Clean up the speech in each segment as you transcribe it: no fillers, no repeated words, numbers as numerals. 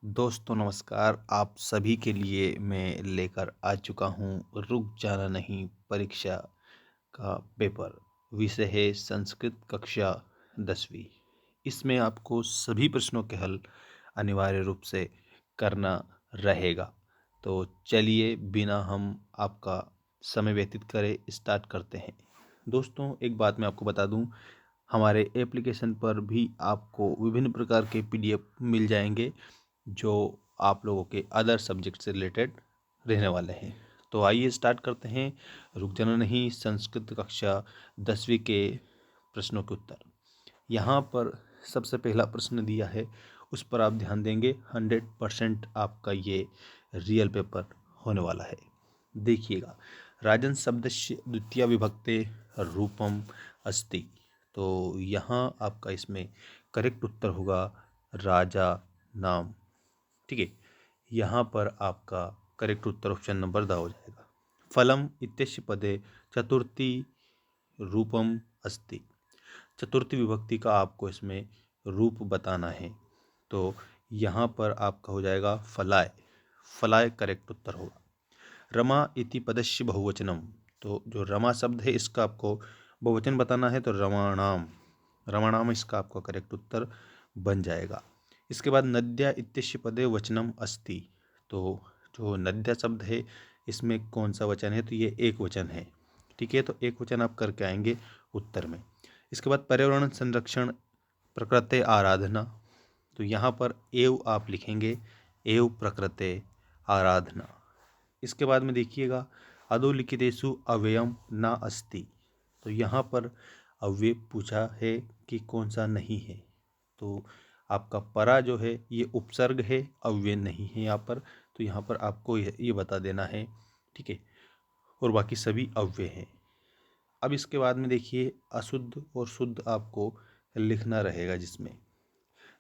दोस्तों नमस्कार। आप सभी के लिए मैं लेकर आ चुका हूँ रुक जाना नहीं परीक्षा का पेपर। विषय है संस्कृत कक्षा 10वीं। इसमें आपको सभी प्रश्नों के हल अनिवार्य रूप से करना रहेगा। तो चलिए बिना हम आपका समय व्यतीत करे स्टार्ट करते हैं। दोस्तों एक बात मैं आपको बता दूं, हमारे एप्लीकेशन पर भी आपको विभिन्न प्रकार के पीडीएफ मिल जाएंगे जो आप लोगों के अदर सब्जेक्ट से रिलेटेड रहने वाले हैं। तो आइए स्टार्ट करते हैं। रुक जाना नहीं संस्कृत कक्षा 10वीं के प्रश्नों के उत्तर। यहाँ पर सबसे पहला प्रश्न दिया है, उस पर आप ध्यान देंगे। 100% आपका ये रियल पेपर होने वाला है। देखिएगा, राजन शब्दस्य द्वितीय विभक्ते रूपम अस्ति। तो यहाँ आपका इसमें करेक्ट उत्तर होगा राजा नाम। ठीक है, यहाँ पर आपका correct Uttar option number the हो जाएगा। फलम इत्यस्य पदे चतुर्थी रूपम अस्ति। चतुर्थी विभक्ति का आपको इसमें रूप बताना है। तो यहाँ पर आपका हो जाएगा फलाय। फलाय करेक्ट उत्तर होगा। रमा इति पदस्य बहुवचनम। तो जो रमा शब्द है इसका आपको बहुवचन बताना है, तो रमाणाम। रमाणाम इसका आपका करेक्ट उत्तर बन जाएगा। इसके बाद नद्या इत्यस्य पदे वचनम अस्ति। तो जो नद्या शब्द है इसमें कौन सा वचन है, तो ये एक वचन है। ठीक है, तो एक वचन आप करके आएंगे उत्तर में। इसके बाद पर्यावरण संरक्षण प्रकृते आराधना। तो यहाँ पर एव आप लिखेंगे, एव प्रकृते आराधना। इसके बाद में देखिएगा, अधोलिखितेषु अव्ययम न अस्ति। तो यहाँ पर अव्यय पूछा है कि कौन सा नहीं है। तो आपका परा जो है ये उपसर्ग है, अव्यय नहीं है यहाँ पर। तो यहाँ पर आपको ये बता देना है। ठीक है, और बाकी सभी अव्यय हैं। अब इसके बाद में देखिए, अशुद्ध और शुद्ध आपको लिखना रहेगा, जिसमें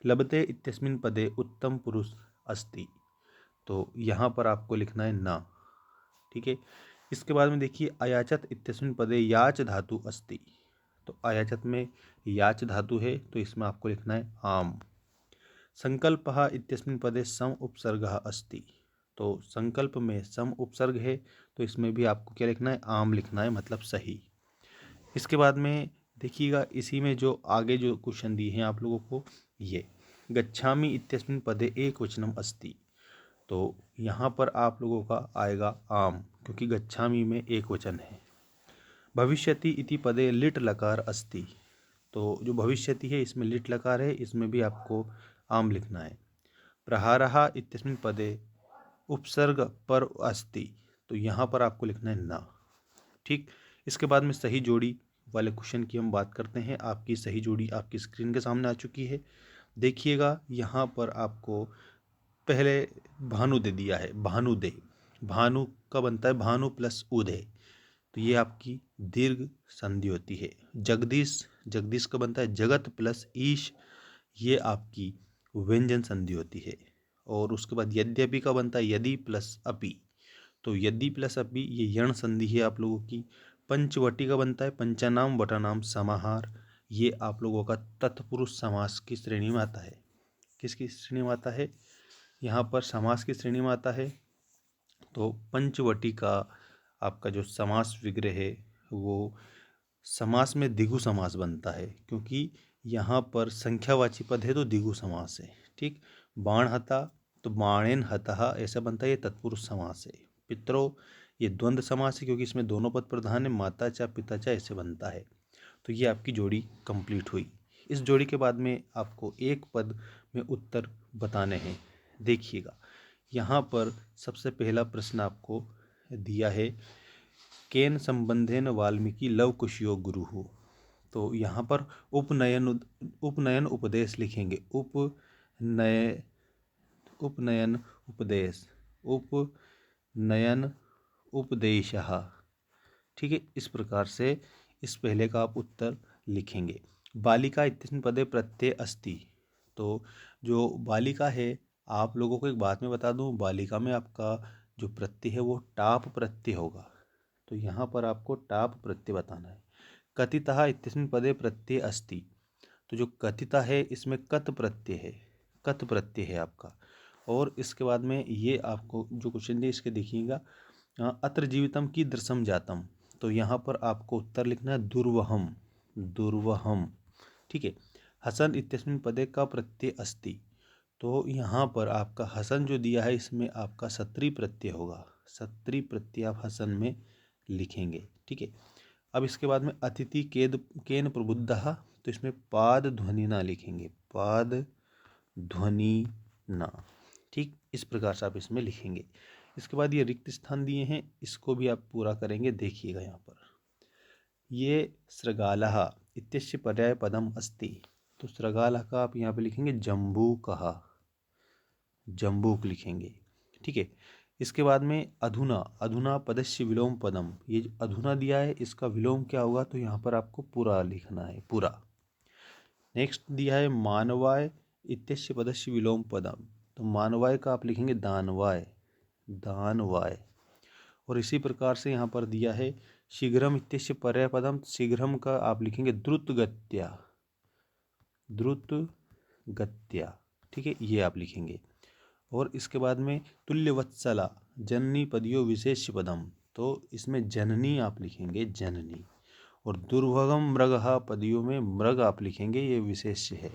लभते इत्यस्मिन् पदे उत्तम पुरुष अस्ति। तो यहाँ पर आपको लिखना है ना। ठीक है, इसके बाद में देखिए, अयाचत इत्यस्मिन् पदे याच धातु अस्ति। तो अयाचत में याच धातु है, तो इसमें आपको लिखना है आम। संकल्पः इत्यस्मिन् पदे सम उपसर्गः अस्ति। तो संकल्प में सम उपसर्ग है, तो इसमें भी आपको क्या लिखना है, आम लिखना है, मतलब सही। इसके बाद में देखिएगा, इसी में जो आगे जो क्वेश्चन दिए हैं आप लोगों को, ये गच्छामि इत्यस्मिन् पदे एक वचनम अस्ति। तो यहाँ पर आप लोगों का आएगा आम, क्योंकि गच्छामि में एक वचन है। भविष्यति इति पदे लिट लकार अस्ति। तो जो भविष्यति है इसमें लिट लकार है, इसमें भी आपको आम लिखना है। प्रहारः इत्यस्मिन् पदे उपसर्ग पर अस्ति। तो यहाँ पर आपको लिखना है ना। ठीक, इसके बाद में सही जोड़ी वाले क्वेश्चन की हम बात करते हैं। आपकी सही जोड़ी आपकी स्क्रीन के सामने आ चुकी है। देखिएगा, यहाँ पर आपको पहले भानु दे दिया है, भानुदे। भानु का बनता है भानु प्लस उदय। तो ये आपकी दीर्घ संधि होती है। जगदीश, जगदीश का बनता है जगत प्लस ईश। ये आपकी व्यंजन संधि होती है। और उसके बाद यद्यपि का बनता है यदि प्लस अपि। तो यदि प्लस अपि ये यण संधि है आप लोगों की। पंचवटी का बनता है पंचनाम वटानाम समाहार। ये आप लोगों का तत्पुरुष समास की श्रेणी में आता है। किसकी श्रेणी में आता है, यहाँ पर समास की श्रेणी में आता है। तो पंचवटी का आपका जो समास विग्रह है वो समास में द्विगु समास बनता है, क्योंकि यहाँ पर संख्यावाची पद है तो द्विगु समास है। ठीक, बाण हता तो बाणेन हतः ऐसा बनता है, ये तत्पुरुष समास है। पितरो ये द्वंद्व समास है, क्योंकि इसमें दोनों पद प्रधान है। माता चा पिता चा ऐसे बनता है। तो ये आपकी जोड़ी कंप्लीट हुई। इस जोड़ी के बाद में आपको एक पद में उत्तर बताने हैं। देखिएगा, यहाँ पर सबसे पहला प्रश्न आपको दिया है, केन संबंधेन वाल्मीकि लव कुशयो गुरुः। तो यहाँ पर उपनयन उपनयन उपदेश लिखेंगे। उपनय उपनयन उपदेश, उपनयन उपदेशः। ठीक है, इस प्रकार से इस पहले का आप उत्तर लिखेंगे। बालिका इत्यस्मिन् पदे प्रत्यय अस्ति। तो जो बालिका है, आप लोगों को एक बात मैं बता दूं, बालिका में आपका जो प्रत्यय है वो टाप प्रत्यय होगा। तो यहाँ पर आपको टाप प्रत्यय बताना है। कथितः इत्यस्मिन् पदे प्रत्यय अस्ति। तो जो कथिता है इसमें कत प्रत्यय है, कत प्रत्यय है आपका। और इसके बाद में ये आपको जो क्वेश्चन दिए इसके देखिएगा, अत्र जीवितम की दृसम जातम, तो यहाँ पर आपको उत्तर लिखना है दुर्वहम, दुर्वहम। ठीक है। हसन इत्यस्मिन् पदे का प्रत्यय अस्ति, तो यहाँ पर आपका हसन जो दिया है इसमें आपका सत्री प्रत्यय होगा, सत्री प्रत्यय आप हसन में लिखेंगे। ठीक है। अब इसके बाद में अतिथि केद केन प्रबुद्धः, तो इसमें पाद ध्वनि ना लिखेंगे, पाद ध्वनि ना। ठीक, इस प्रकार से आप इसमें लिखेंगे। इसके बाद ये रिक्त स्थान दिए हैं, इसको भी आप पूरा करेंगे। देखिएगा यहाँ पर ये सृगालः इत्यस्य पर्याय पदम अस्ति, तो सृगालः का आप यहाँ पे लिखेंगे जम्बूकः, जम्बूक लिखेंगे। ठीक है। इसके बाद में अधुना, अधुना पदस्य विलोम पदम, ये जो अधुना दिया है इसका विलोम क्या होगा, तो यहाँ पर आपको पूरा लिखना है, पूरा। नेक्स्ट दिया है मानवाय इत्यस्य पदस्य विलोम पदम, तो मानवाय का आप लिखेंगे दानवाय, दानवाय। और इसी प्रकार से यहाँ पर दिया है शीघ्रम इत्यस्य पर्याय पदम, शीघ्रम का आप लिखेंगे द्रुत गत्या, द्रुत गत्या। ठीक है, ये आप लिखेंगे। और इसके बाद में तुल्यवत्सला जननी पदियो विशेष पदम, तो इसमें जननी आप लिखेंगे, जननी। और दुर्भगम मृगः पदियों में मृग आप लिखेंगे, ये विशेष है।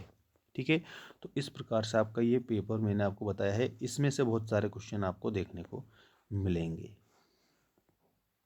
ठीक है। तो इस प्रकार से आपका ये पेपर मैंने आपको बताया है, इसमें से बहुत सारे क्वेश्चन आपको देखने को मिलेंगे।